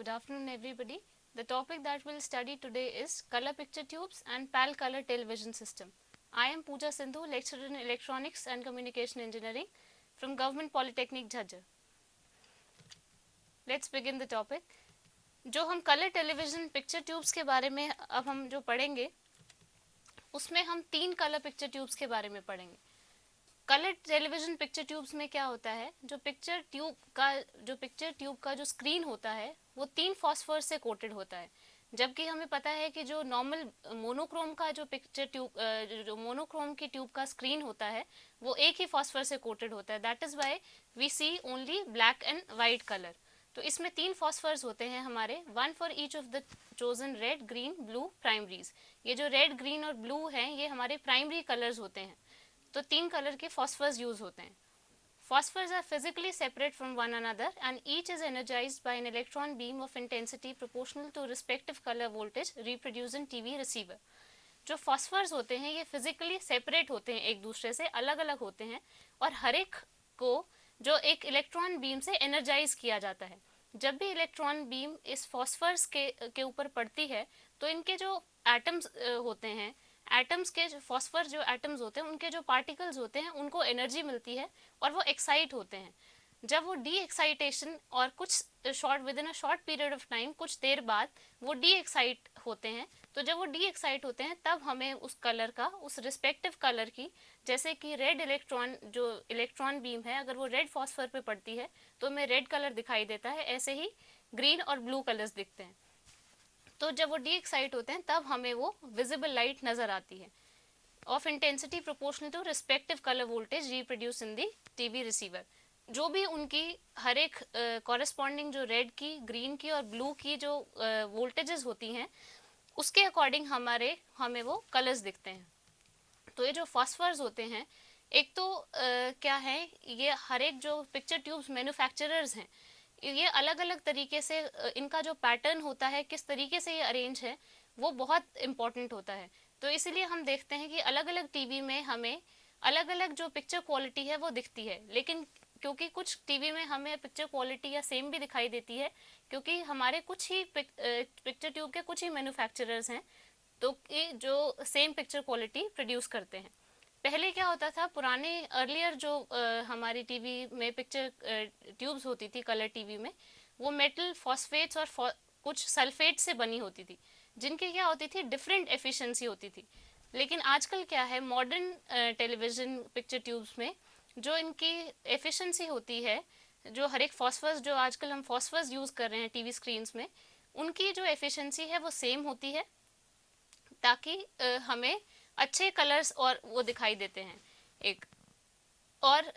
Good afternoon, everybody. The topic that we'll study today is color picture tubes and PAL color television system. I am Pooja Sindhu, lecturer in Electronics and Communication Engineering from Government Polytechnic Jhajjar. Let's begin the topic. जो हम colour television picture tubes के बारे में अब हम जो पढ़ेंगे उसमें हम 3 कलर पिक्चर ट्यूब्स के बारे में पढ़ेंगे. कलर टेलीविजन पिक्चर ट्यूब्स में क्या होता है, जो पिक्चर ट्यूब का जो स्क्रीन होता है वो 3 फॉस्फोरस से कोटेड होता है, जबकि हमें पता है कि जो नॉर्मल मोनोक्रोम का जो पिक्चर ट्यूब जो मोनोक्रोम की ट्यूब का स्क्रीन होता है वो एक ही फॉस्फोरस से कोटेड होता है. That is why we see only black and white colour. तो इसमें 3 फॉस्फोरस होते हैं हमारे, 1 for each of the chosen red, green, blue primaries. ये जो रेड, ग्रीन और ब्लू हैं ये हमारे प्राइमरी कलर्स होते हैं. तो 3 कलर के फॉस्फोरस यूज होते हैं. Phosphors are physically separate from one another and each is energized by an electron beam of intensity proportional to respective color voltage reproduced in TV receiver. जो phosphors होते हैं ये physically separate होते हैं, एक दूसरे से अलग अलग होते हैं और हर एक को जो एक इलेक्ट्रॉन बीम से एनर्जाइज किया जाता है. जब भी इलेक्ट्रॉन बीम इस फॉस्फरस के ऊपर पड़ती है तो इनके जो एटम्स होते हैं, एटम्स के फॉस्फर जो एटम्स होते हैं उनके जो पार्टिकल्स होते हैं उनको एनर्जी मिलती है और वो एक्साइट होते हैं. जब वो डी एक्साइटेशन और कुछ short with in a short period of time, कुछ देर बाद वो डी एक्साइट होते हैं. तो जब वो डी एक्साइट होते हैं तब हमें उस कलर का, उस रिस्पेक्टिव कलर की, जैसे कि रेड इलेक्ट्रॉन, जो इलेक्ट्रॉन बीम है अगर वो रेड फॉस्फर पे पड़ती है तो हमें रेड कलर दिखाई देता है, ऐसे ही ग्रीन और ब्लू कलर्स दिखते हैं. तो जब वो डी एक्साइट होते हैं तब हमें वो विजिबल लाइट नजर आती है of intensity proportional to respective colour voltage reproduce in the TV receiver. जो भी उनकी हर एक कॉरेस्पॉन्डिंग जो रेड की, ग्रीन की और ब्लू की जो वोल्टेजेस होती हैं उसके अकॉर्डिंग हमें वो कलर्स दिखते हैं. तो ये जो फॉस्फर्स होते हैं, एक तो क्या है, ये हर एक जो पिक्चर ट्यूब्स मैन्युफैक्चरर्स हैं ये अलग अलग तरीके से इनका जो पैटर्न होता है, किस तरीके से ये अरेंज है, वो बहुत इम्पॉर्टेंट होता है. तो इसीलिए हम देखते हैं कि अलग अलग टीवी में हमें अलग अलग जो पिक्चर क्वालिटी है वो दिखती है. लेकिन क्योंकि कुछ टीवी में हमें पिक्चर क्वालिटी या सेम भी दिखाई देती है, क्योंकि हमारे कुछ ही पिक्चर ट्यूब के कुछ ही मैन्युफैक्चरर्स हैं तो जो सेम पिक्चर क्वालिटी प्रोड्यूस करते हैं. पहले क्या होता था, पुराने अर्लियर जो हमारी टीवी में पिक्चर ट्यूब्स होती थी कलर टीवी में, वो मेटल फॉस्फेट्स और कुछ सल्फेट से बनी होती थी, जिनकी क्या होती थी, डिफरेंट एफिशिएंसी होती थी. लेकिन आजकल क्या है, मॉडर्न टेलीविज़न पिक्चर ट्यूब्स में जो इनकी एफिशिएंसी होती है, जो हर एक फॉस्फरस, जो आजकल हम फॉस्फरस यूज़ कर रहे हैं टीवी स्क्रीन्स में, उनकी जो एफिशिएंसी है वो सेम होती है ताकि हमें अच्छे कलर्स और वो दिखाई देते हैं. एक और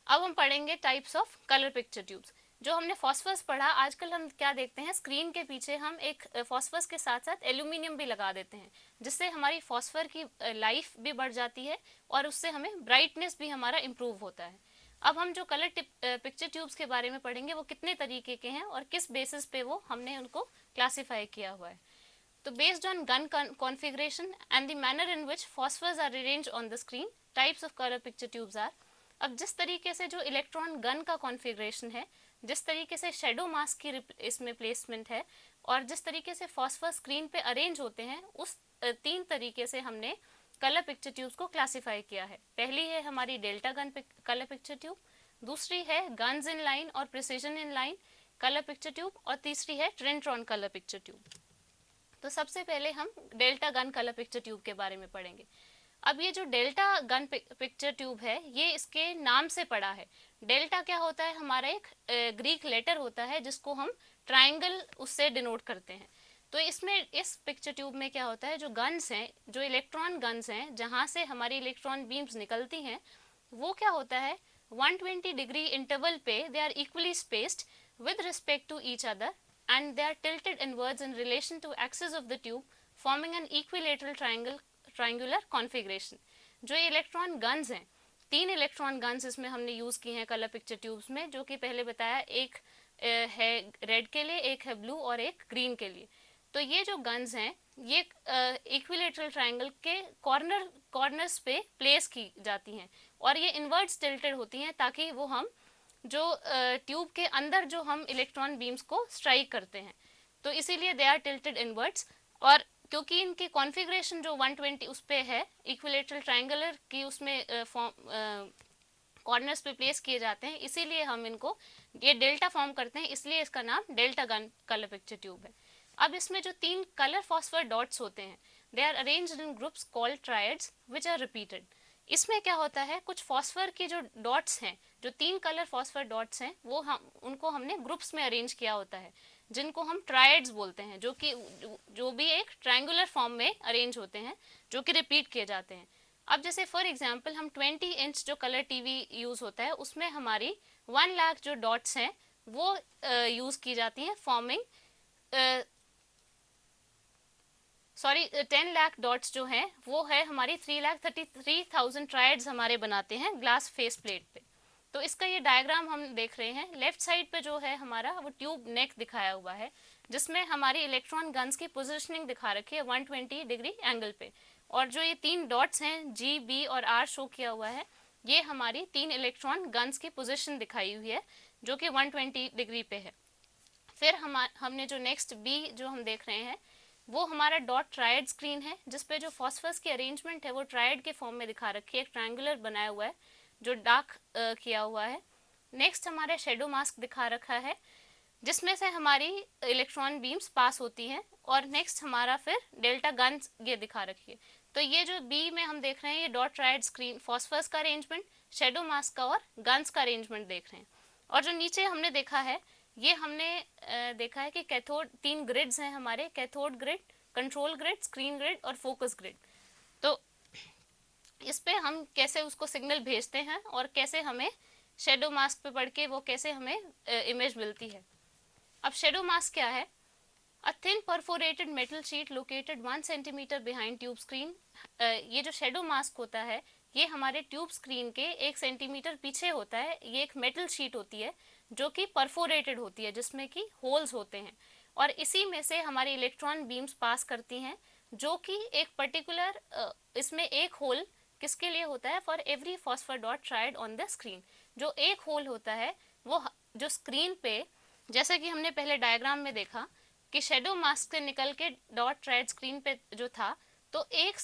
अब हम पढ़ेंगे types of colour picture tubes. जो हमने फॉस्फरस पढ़ा, आजकल हम क्या देखते हैं, स्क्रीन के पीछे हम एक फॉस्फरस के साथ साथ एल्यूमिनियम भी लगा देते हैं, जिससे हमारी फॉस्फर की लाइफ भी बढ़ जाती है और उससे हमें ब्राइटनेस भी हमारा इम्प्रूव होता है. अब हम जो कलर पिक्चर ट्यूब्स के बारे में पढ़ेंगे वो कितने तरीके के हैं और किस बेसिस पे वो हमने उनको क्लासीफाई किया हुआ है. तो based on gun configuration and the manner in which phosphors are arranged on the screen, types of color picture tubes are. अब जिस तरीके से जो इलेक्ट्रॉन गन का कॉन्फ़िगरेशन है, जिस तरीके से शेडो मास्क की इसमें प्लेसमेंट है और जिस तरीके से फॉस्फर स्क्रीन पे अरेंज होते हैं, उस 3 तरीके से हमने कलर पिक्चर ट्यूब्स को क्लासीफाई किया है. पहली है हमारी delta gun colour picture tube, दूसरी है गन्स इन लाइन और precision in line colour picture tube और तीसरी है ट्रेंट्रॉन कलर पिक्चर ट्यूब. तो सबसे पहले हम delta gun colour picture tube के बारे में पढ़ेंगे. अब ये जो डेल्टा गन पिक्चर ट्यूब है ये इसके नाम से पड़ा है. डेल्टा क्या होता है, हमारा एक ग्रीक लेटर होता है जिसको हम ट्रायंगल उससे डिनोट करते हैं. तो इसमें इस पिक्चर ट्यूब में क्या होता है, जो गन्स हैं, जो इलेक्ट्रॉन गन्स हैं, जहाँ से हमारी इलेक्ट्रॉन बीम्स निकलती हैं, वो क्या होता है, 120 डिग्री इंटरवल पे they are equally spaced with respect to each other and they are tilted inwards in relation to axis of the tube, forming an equilateral triangular configuration. जो ये इलेक्ट्रॉन गन्स हैं, 3 इलेक्ट्रॉन गन्स इसमें हमने use की हैं colour picture tubes में, जो कि पहले बताया, एक है रेड के लिए, एक है ब्लू और एक ग्रीन के लिए. तो ये जो गन्स हैं ये इक्विलेटरल ट्रायंगल के कॉर्नर्स पे प्लेस की जाती हैं और ये इनवर्ड्स टिल्टेड होती हैं ताकि वो हम जो ट्यूब के अंदर जो हम इलेक्ट्रॉन बीम्स को स्ट्राइक करते हैं, तो इसीलिए दे आर टिल्टेड इनवर्ड्स। और क्योंकि इनकी कॉन्फ़िगरेशन जो 120 उस पे है, इक्विलेटरल ट्रायंगुलर की उसमें फॉर्म कॉर्नर्स पे प्लेस किए जाते हैं, इसीलिए हम इनको ये डेल्टा फॉर्म करते हैं, इसलिए इसका नाम delta gun colour picture tube है। अब इसमें जो 3 कलर फॉस्फर डॉट्स होते हैं, they are arranged in groups called triads which are repeated. इसमें क्या होता है, कुछ फॉस्फर के जो डॉट्स हैं, जो 3 कलर फॉस्फर डॉट्स हैं, वो हम उनको हमने ग्रुप्स में अरेंज किया होता है, जिनको हम ट्रायड्स बोलते हैं, जो भी एक ट्रायंगुलर फॉर्म में अरेंज होते हैं, जो कि रिपीट किए जाते हैं। अब जैसे फॉर एग्जांपल हम 20 इंच जो कलर टीवी यूज होता है, उसमें हमारी 1 लाख जो डॉट्स हैं वो यूज की जाती हैं फॉर्मिंग 10 लाख डॉट्स जो हैं वो है हमारी 3,33,000 ट्रायड्स हमारे बनाते हैं ग्लास फेस प्लेट पे। तो इसका ये डायग्राम हम देख रहे हैं, लेफ्ट साइड पे जो है हमारा वो ट्यूब नेक दिखाया हुआ है, जिसमें हमारी इलेक्ट्रॉन गन्स की पोजीशनिंग दिखा रखी है 120 डिग्री एंगल पे। और जो ये 3 डॉट्स हैं G, B और R शो किया हुआ है, ये हमारी 3 इलेक्ट्रॉन गन्स की पोजीशन दिखाई हुई है, जो कि 120 डिग्री पे है। फिर हमने जो नेक्स्ट B जो हम देख रहे हैं, वो हमारा डॉट ट्रायड स्क्रीन है, जिसपे जो फॉस्फरस की अरेंजमेंट है वो ट्रायड के फॉर्म में दिखा रखी है, एक ट्रायंगुलर बनाया हुआ है जो डार्क किया हुआ है। नेक्स्ट हमारा शेडो मास्क दिखा रखा है, जिसमें से हमारी इलेक्ट्रॉन बीम्स पास होती हैं। और नेक्स्ट हमारा फिर डेल्टा गन ये दिखा रखी है। तो ये जो बी में हम देख रहे हैं, ये डॉट ट्रायड स्क्रीन फॉस्फरस का अरेंजमेंट, शेडो मास्क का और गन्स का अरेंजमेंट देख रहे हैं। और जो नीचे हमने देखा है, ये हमने देखा है कि कैथोड 3 ग्रिड्स हैं हमारे, cathode grid, control grid, screen grid और फोकस ग्रिड। तो इस पे हम कैसे उसको सिग्नल भेजते हैं और कैसे हमें शेडो मास्क पे पढ़ के वो कैसे हमें इमेज मिलती है। अब शेडो मास्क क्या है? A thin perforated metal sheet located 1 centimeter behind tube screen। ये जो शेडो मास्क होता है, ये हमारे ट्यूब स्क्रीन के 1 सेंटीमीटर पीछे होता है। ये एक मेटल शीट होती है जो कि परफोरेटेड होती है, जिसमें कि होल्स होते हैं, और इसी में से हमारी इलेक्ट्रॉन बीम्स पास करती हैं, जो कि एक पर्टिकुलर इसमें एक होल किसके लिए होता है? For every phosphor dot triad on the screen. जो एक होल होता है वो जो स्क्रीन पे, जैसे कि हमने पहले डायग्राम में देखा कि शेडो मास्क से निकल के डॉट ट्रायड स्क्रीन पे जो था, तो एक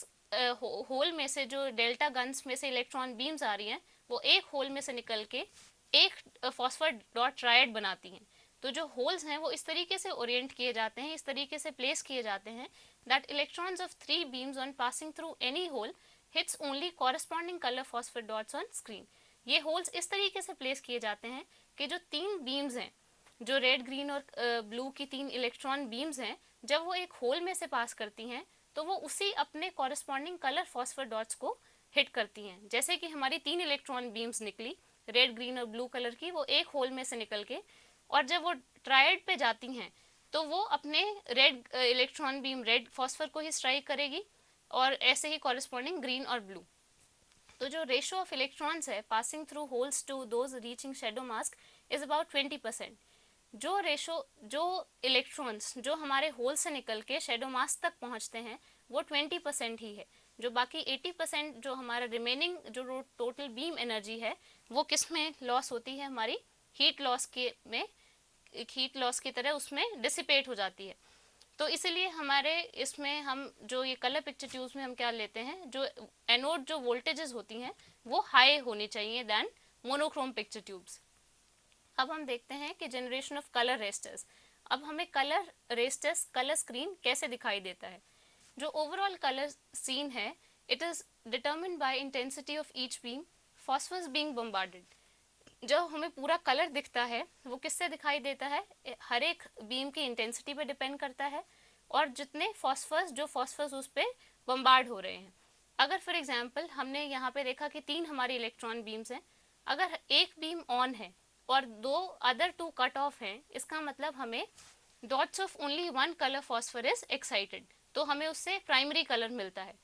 होल में से जो डेल्टा गन्स में से इलेक्ट्रॉन बीम्स आ रही हैं, वो एक होल में से निकल के एक फॉस्फर डॉट ट्रायड बनाती हैं। तो जो होल्स हैं वो इस तरीके से ओरिएंट किए जाते हैं, इस तरीके से प्लेस किए जाते हैं, that electrons of 3 beams on passing through any hole hits only corresponding colour phosphor dots on screen. ये होल्स इस तरीके से प्लेस किए जाते हैं कि जो 3 बीम्स हैं, जो रेड, ग्रीन और ब्लू की 3 इलेक्ट्रॉन बीम्स हैं, जब वो एक होल में से पास करती हैं, तो वो उसी अपने कॉरेस्पॉन्डिंग कलर फॉस्फर डॉट्स को हिट करती हैं। जैसे कि हमारी 3 इलेक्ट्रॉन बीम्स निकली, रेड, ग्रीन और ब्लू कलर की, वो एक होल में से निकल के, और जब वो ट्रायड पे जाती हैं, तो वो अपने red electron beam red phosphor को ही स्ट्राइक करेगी, और ऐसे ही कॉरेस्पॉन्डिंग ग्रीन और ब्लू। तो जो रेशो ऑफ इलेक्ट्रॉन्स है passing through holes to those reaching shadow mask is about 20%। जो रेशो, जो इलेक्ट्रॉन्स जो हमारे होल से निकल के शेडो मास्क तक पहुंचते हैं, वो 20% ही है। जो बाकी 80% जो हमारा रिमेनिंग जो टोटल बीम एनर्जी है, वो किस में लॉस होती है? हमारी हीट लॉस के में, हीट लॉस की तरह उसमें डिसिपेट हो जाती है। तो इसीलिए हमारे इसमें हम जो ये कलर पिक्चर ट्यूब्स में हम क्या लेते हैं, जो एनोड जो वोल्टेजेस होती हैं वो हाई होनी चाहिए देन मोनोक्रोम पिक्चर ट्यूब्स। अब हम देखते हैं कि जनरेशन ऑफ कलर रेस्टर्स। अब हमें कलर रेस्टर्स, कलर स्क्रीन कैसे दिखाई देता है? जो ओवरऑल कलर सीन है, it is determined by intensity of each beam phosphorus being bombarded. जो हमें पूरा कलर दिखता है वो किससे दिखाई देता है? हर एक बीम की इंटेंसिटी पे डिपेंड करता है, और जितने फॉस्फरस, जो फॉस्फरस उस पर बम्बार्ड हो रहे हैं। अगर फॉर एग्जांपल हमने यहाँ पे देखा कि 3 हमारी इलेक्ट्रॉन बीम्स हैं, अगर एक बीम ऑन है और 2 अदर 2 कट ऑफ हैं, इसका मतलब हमें dots of only 1 colour phosphor is excited, तो हमें उससे प्राइमरी कलर मिलता है।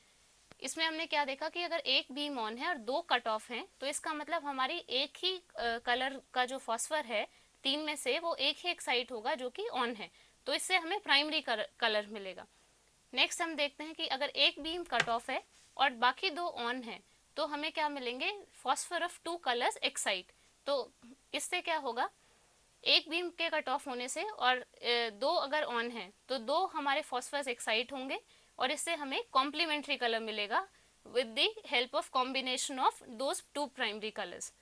इसमें हमने क्या देखा कि अगर एक बीम ऑन है और 2 कट ऑफ हैं, तो इसका मतलब हमारी एक ही कलर का जो फॉस्फर है 3 में से, वो एक ही एक्साइट होगा जो कि ऑन है, तो इससे हमें प्राइमरी कलर मिलेगा। नेक्स्ट हम देखते हैं कि अगर एक बीम कट ऑफ है और बाकी 2 ऑन है, तो हमें क्या मिलेंगे? Phosphor of 2 colours excite. तो इससे क्या होगा, एक बीम के कट ऑफ होने से और दो अगर ऑन है तो दो हमारे फॉस्फरस एक्साइट होंगे और इससे हमें कॉम्प्लीमेंट्री कलर मिलेगा with the help of combination of those two primary colours.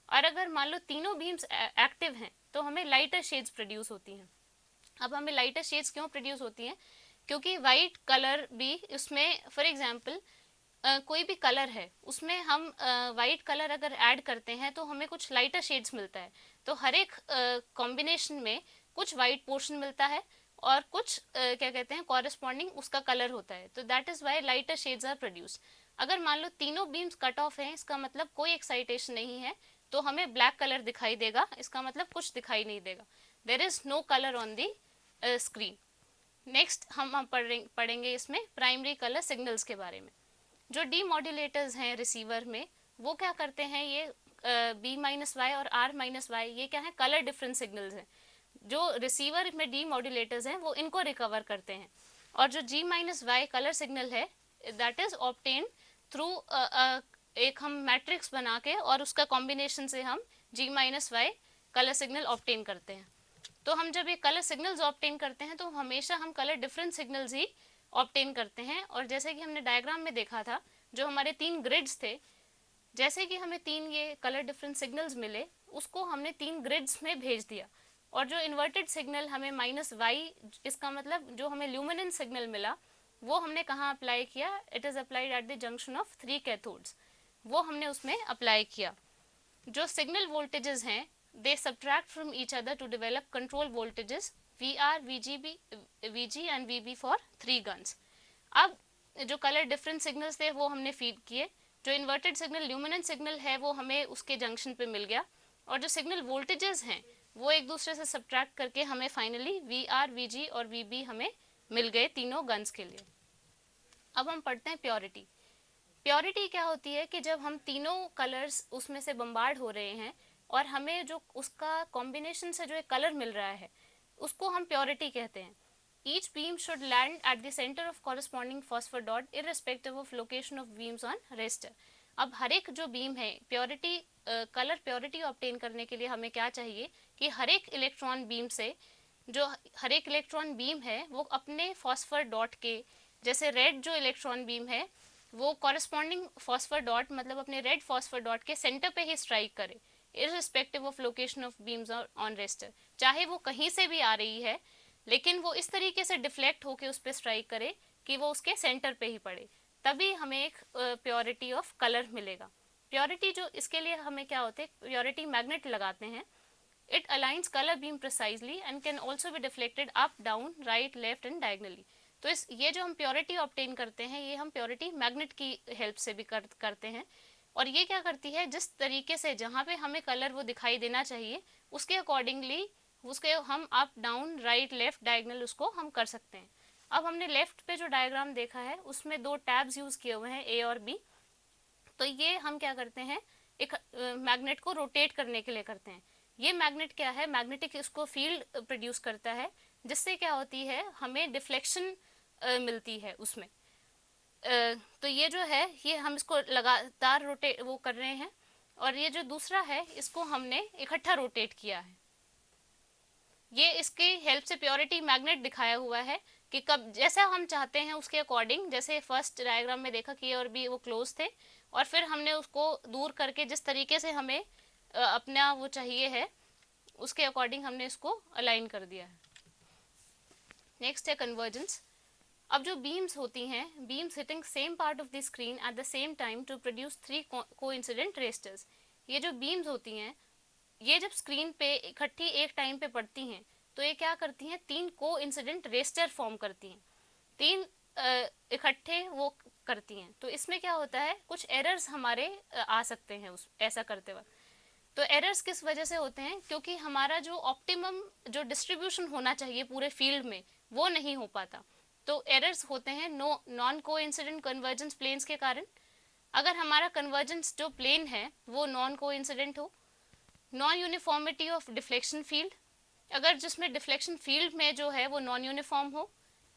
और अगर मान लो तीनों बीम्स एक्टिव हैं तो हमें लाइटर शेड्स प्रोड्यूस होती हैं। अब हमें लाइटर शेड्स क्यों प्रोड्यूस होती हैं, क्योंकि वाइट कलर भी उसमें, फॉर एग्जांपल कोई भी कलर है उसमें हम वाइट कलर अगर ऐड करते हैं तो हमें कुछ लाइटर शेड्स मिलता है। तो हर एक कॉम्बिनेशन में कुछ वाइट पोर्शन मिलता है और कुछ क्या कहते हैं कॉरेस्पॉन्डिंग उसका कलर होता है। तो that is why lighter shades are produce. अगर मान लो तीनों बीम्स कट ऑफ हैं, इसका मतलब कोई एक्साइटेशन नहीं है, तो हमें ब्लैक कलर दिखाई देगा, इसका मतलब कुछ दिखाई नहीं देगा, there is no colour on the screen. Next हम पढ़ेंगे इसमें प्राइमरी कलर सिग्नल्स के बारे में। जो डीमॉड्यूलेटर्स हैं रिसीवर में, वो क्या करते हैं, ये B-Y और R-Y, ये क्या है, कलर डिफरेंस सिग्नल्स हैं। जो रिसीवर में डीमॉड्यूलेटर्स हैं वो इनको रिकवर करते हैं। और जो G-Y कलर सिग्नल है दैट इज ऑब्टेन थ्रू एक हम मैट्रिक्स बना के और उसका कॉम्बिनेशन से हम G-Y कलर सिग्नल ऑब्टेन करते हैं। तो हम जब ये कलर सिग्नल्स ऑब्टेन करते हैं तो हमेशा हम कलर डिफरेंस सिग्नल्स ही ऑब्टेन करते हैं। और जैसे कि हमने डायग्राम में देखा था, जो हमारे तीन ग्रिड्स थे, जैसे कि हमें तीन ये कलर डिफरेंस सिग्नल्स मिले, उसको हमने तीन ग्रिड्स में भेज दिया। और जो इन्वर्टेड सिग्नल हमें -Y, इसका मतलब जो हमें ल्यूमिनेंस सिग्नल मिला, वो हमने कहाँ अप्लाई किया, it is applied at the junction of 3 cathodes, वो हमने उसमें अप्लाई किया। जो सिग्नल वोल्टेजेस हैं they subtract from each other to develop control voltages VR, VG and VB for 3 guns. अब जो कलर डिफरेंस सिग्नल्स थे वो हमने फीड किए, जो इन्वर्टेड सिग्नल ल्यूमिनेंस सिग्नल है वो हमें उसके जंक्शन पे मिल गया, और जो सिग्नल वोल्टेजेस हैं वो एक दूसरे से सब्ट्रैक्ट करके हमें फाइनली VR, VG और VB हमें मिल गए तीनों गन्स के लिए। अब हम पढ़ते हैं प्योरिटी। प्योरिटी क्या होती है कि जब हम तीनों कलर्स उसमें से बम्बार्ड हो रहे हैं और हमें जो उसका कॉम्बिनेशन से जो एक कलर मिल रहा है उसको हम प्योरिटी कहते हैं। Each beam should land at the centre of corresponding phosphor dot irrespective of location of beams on raster. अब हर एक जो बीम है, प्योरिटी कलर प्योरिटी ऑब्टेन करने के लिए हमें क्या चाहिए कि हर एक इलेक्ट्रॉन बीम से, जो हर एक इलेक्ट्रॉन बीम है वो अपने फॉस्फर डॉट के, जैसे रेड जो इलेक्ट्रॉन बीम है वो कॉरेस्पॉन्डिंग फॉस्फर डॉट मतलब अपने रेड फॉस्फर डॉट के सेंटर पे ही स्ट्राइक करे, irrespective of location of beams on raster. चाहे वो कहीं से भी आ रही है लेकिन वो इस तरीके से डिफ्लेक्ट होके उस पर स्ट्राइक करे कि वो उसके सेंटर पे ही पड़े, तभी हमें एक प्योरिटी ऑफ कलर मिलेगा। प्योरिटी जो इसके लिए हमें क्या होते हैं, प्योरिटी मैग्नेट लगाते हैं। It aligns colour beam precisely and can also be deflected up, down, right, left and diagonally. तो ये जो हम प्योरिटी ऑब्टेन करते हैं ये हम प्योरिटी मैग्नेट की हेल्प से भी करते हैं। और ये क्या करती है, जिस तरीके से जहाँ पे हमें कलर वो दिखाई देना चाहिए उसके अकॉर्डिंगली उसके हम up, down, right, left, diagonal उसको हम कर सकते हैं। अब हमने लेफ्ट पे जो डायग्राम देखा है उसमें दो टैब्स यूज किए हुए हैं, A और B। तो ये हम क्या करते हैं, एक मैग्नेट को रोटेट करने के लिए करते हैं। ये मैग्नेट क्या है, मैग्नेटिक इसको फील्ड प्रोड्यूस करता है, जिससे क्या होती है हमें डिफ्लेक्शन मिलती है उसमें। तो ये जो है ये हम इसको लगातार रोटेट वो कर रहे हैं, और ये जो दूसरा है इसको हमने इकट्ठा रोटेट किया है। ये इसके हेल्प से प्योरिटी मैग्नेट दिखाया हुआ है कि कब जैसा हम चाहते हैं उसके अकॉर्डिंग, जैसे फर्स्ट डायग्राम में देखा कि A और B वो क्लोज थे और फिर हमने उसको दूर करके जिस तरीके से हमें अपना वो चाहिए है उसके अकॉर्डिंग हमने इसको अलाइन कर दिया है। नेक्स्ट है कन्वर्जेंस। अब जो बीम्स होती हैं, beams hitting same part of the screen at the same time to produce 3 coincident rasters. ये जो बीम्स होती हैं ये जब स्क्रीन पे इकट्ठी एक टाइम पे पड़ती हैं तो ये क्या करती हैं, 3 कोइंसिडेंट रेस्टर फॉर्म करती हैं, 3 इकट्ठे वो करती हैं। तो इसमें क्या होता है, कुछ एरर्स हमारे आ सकते हैं उस ऐसा करते वक्त। तो एरर्स किस वजह से होते हैं, क्योंकि हमारा जो ऑप्टिमम जो डिस्ट्रीब्यूशन होना चाहिए पूरे फील्ड में वो नहीं हो पाता। तो एरर्स होते हैं नॉन कोइंसिडेंट कन्वर्जेंस प्लेन्स के कारण। अगर हमारा कन्वर्जेंस जो प्लेन है वो नॉन कोइंसिडेंट हो, non uniformity of deflection field, अगर जिसमें डिफ्लेक्शन फील्ड में जो है वो नॉन यूनिफॉर्म हो,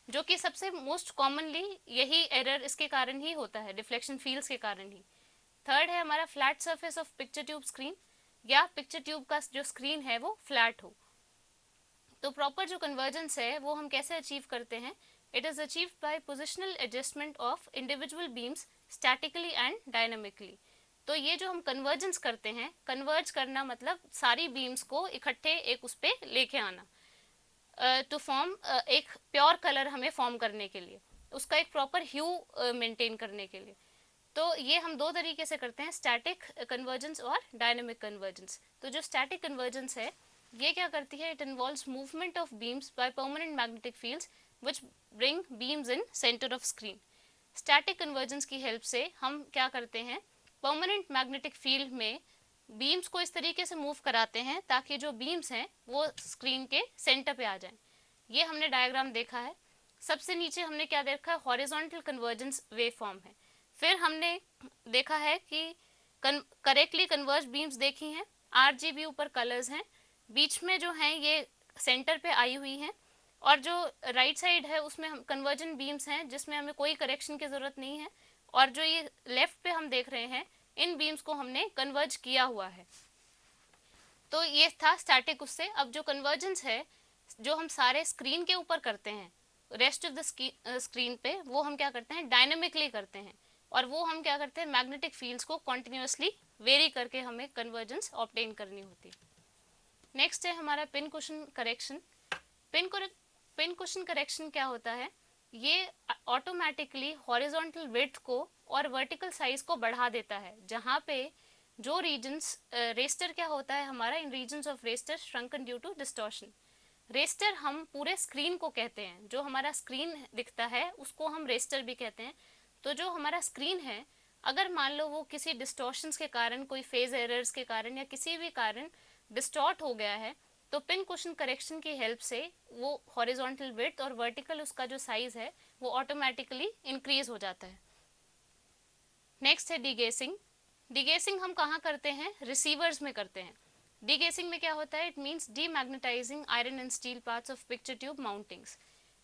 जो कि सबसे मोस्ट कॉमनली यही एरर इसके कारण ही होता है, डिफ्लेक्शन फील्ड्स के कारण ही। थर्ड है हमारा flat surface of picture tube screen, या पिक्चर ट्यूब का जो स्क्रीन है वो फ्लैट हो। तो प्रॉपर जो कन्वर्जेंस है वो हम कैसे अचीव करते हैं? It is achieved by positional adjustment of individual beams statically and dynamically. तो ये जो हम कन्वर्जेंस करते हैं, कन्वर्ज करना मतलब सारी बीम्स को इकट्ठे एक उस पे लेके आना, टू फॉर्म एक प्योर कलर हमें फॉर्म करने के लिए, उसका एक प्रॉपर ह्यू मेंटेन करने के लिए। तो ये हम दो तरीके से करते हैं, स्टैटिक कन्वर्जेंस और डायनेमिक कन्वर्जेंस। तो जो स्टैटिक कन्वर्जेंस है ये क्या करती है? It involves movement of beams by permanent magnetic fields which bring beams in centre of screen. Static convergence की हेल्प से हम क्या करते हैं? परमानेंट मैग्नेटिक फील्ड में बीम्स को इस तरीके से मूव कराते हैं ताकि जो बीम्स हैं वो स्क्रीन के सेंटर पे आ जाएं। ये हमने डायग्राम देखा है। सबसे नीचे हमने क्या देखा है? हॉरिजॉन्टल कन्वर्जेंस वेव फॉर्म है। फिर हमने देखा है कि करेक्टली कन्वर्ज बीम्स देखी हैं, आरजीबी ऊपर कलर्स हैं, बीच में जो हैं ये सेंटर पे आई हुई हैं, और जो राइट साइड है उसमें हम कन्वर्जन बीम्स हैं जिसमें हमें कोई करेक्शन की ज़रूरत नहीं है, और जो ये लेफ्ट पे हम देख रहे हैं इन बीम्स को हमने कन्वर्ज किया हुआ है। तो ये था स्टैटिक। उससे अब जो कन्वर्जेंस है जो हम सारे स्क्रीन के ऊपर करते हैं, रेस्ट ऑफ द स्क्रीन पे, वो हम क्या करते हैं? डायनेमिकली करते हैं, और वो हम क्या करते हैं? मैग्नेटिक फील्ड्स को कॉन्टिन्यूसली वेरी करके हमें कन्वर्जेंस ऑब्टेन करनी होती है। नेक्स्ट है हमारा pin cushion correction. Pin cushion correction क्या होता है? ये ऑटोमेटिकली हॉरिजॉन्टल विड्थ को और वर्टिकल साइज को बढ़ा देता है, जहाँ पे जो रीजन्स रेस्टर क्या होता है हमारा, in reasons of raster shrinking due to distortion. Raster हम पूरे स्क्रीन को कहते हैं, जो हमारा स्क्रीन दिखता है उसको हम रेस्टर भी कहते हैं। तो जो हमारा स्क्रीन है, अगर मान लो वो किसी डिस्टॉर्शंस के कारण, कोई फेज एरर्स के कारण या किसी भी कारण डिस्टॉर्ट हो गया है, तो पिन कुशन करेक्शन की हेल्प से वो हॉरिजॉन्टल विड्थ और वर्टिकल उसका जो साइज है वो ऑटोमेटिकली इंक्रीज हो जाता है। नेक्स्ट है डीगेसिंग। डीगेसिंग हम कहाँ करते हैं? रिसीवर्स में करते हैं। डीगेसिंग में क्या होता है? It means demagnetising iron and steel parts of picture tube mountings.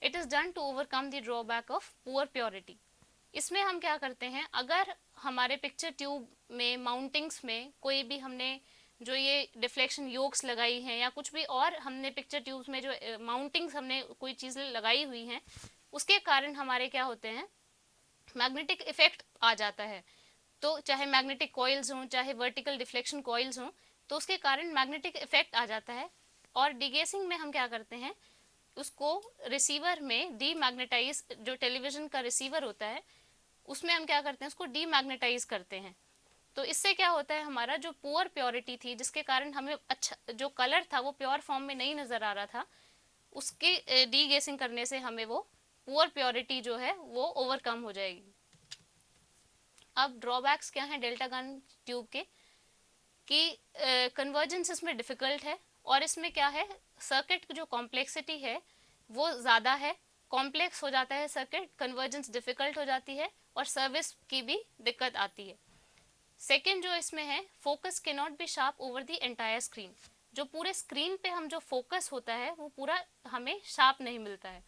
It is done to overcome the drawback of poor purity. इसमें हम क्या करते हैं? अगर हमारे पिक्चर ट्यूब में माउंटिंग्स में कोई भी हमने जो ये डिफ्लेक्शन योक्स लगाई हैं या कुछ भी और हमने पिक्चर ट्यूब्स में जो माउंटिंग्स हमने कोई चीज़ें लगाई हुई हैं, उसके कारण हमारे क्या होते हैं? मैग्नेटिक इफेक्ट आ जाता है। तो चाहे मैग्नेटिक कॉइल्स हों, चाहे वर्टिकल डिफ्लेक्शन कॉइल्स हों, तो उसके कारण मैग्नेटिक इफेक्ट आ जाता है। और डीगेसिंग में हम क्या करते हैं? उसको रिसीवर में डीमैग्नेटाइज, जो टेलीविज़न का रिसीवर होता है उसमें हम क्या करते हैं? उसको डीमैग्नेटाइज करते हैं। तो इससे क्या होता है? हमारा जो पुअर प्योरिटी थी, जिसके कारण हमें अच्छा जो कलर था वो प्योर फॉर्म में नहीं नज़र आ रहा था, उसके डीगेसिंग करने से हमें वो पुअर प्योरिटी जो है वो ओवरकम हो जाएगी। अब ड्रॉबैक्स क्या हैं डेल्टा गन ट्यूब के? कि कन्वर्जेंस इसमें डिफ़िकल्ट है, और इसमें क्या है? सर्किट की जो कॉम्प्लेक्सिटी है वो ज़्यादा है, कॉम्प्लेक्स हो जाता है सर्किट, कन्वर्जेंस डिफ़िकल्ट हो जाती है, और सर्विस की भी दिक्कत आती है। सेकेंड जो इसमें है, फोकस के not be sharp over the entire screen. जो पूरे स्क्रीन पे हम जो फोकस होता है वो पूरा हमें शार्प नहीं मिलता है।